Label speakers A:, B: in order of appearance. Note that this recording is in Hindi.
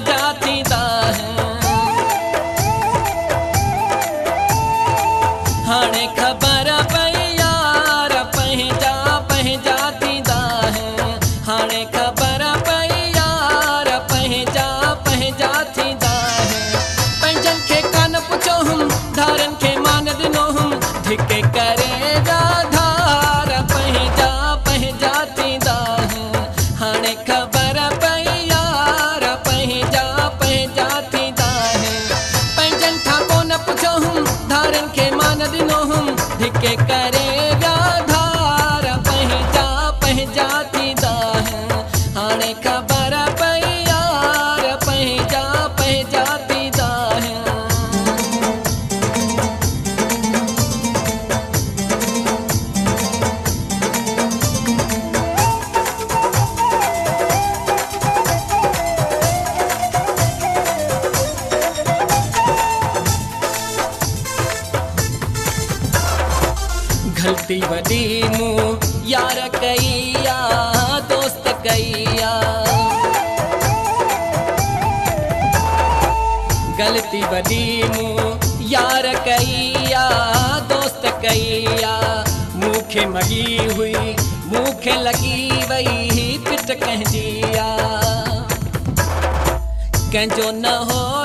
A: पंहिंजा थींदा हाणे ख़बर पई यार पंहिंजा पंहिंजा थींदा हाणे ख़बर पई यार पंहिंजा पंहिंजा थींदा पंहिंजनि खे कान पुछो हुम धारनि खे मान ॾिनो हुम धिके करे धार पंहिंजा पंहिंजा थींदा हाणे ख़बर पई यार पंहिंजा पंहिंजा थींदा पंहिंजनि खां कोन पुछो हुम धारनि खे मान ॾिनो हुम धिके करे धार पंहिंजा पंहिंजा थींदा हाणे ख़बर पई यार पंहिंजा पंहिंजा थींदा गलती वॾी मूं यार कई आ दोस्त कई आ गलती वॾी मूं यार कई आ दोस्त कई आ मूंखे मगी हुई मूंखे लगी वई पिट कंहिंजी आ कंहिंजो न हो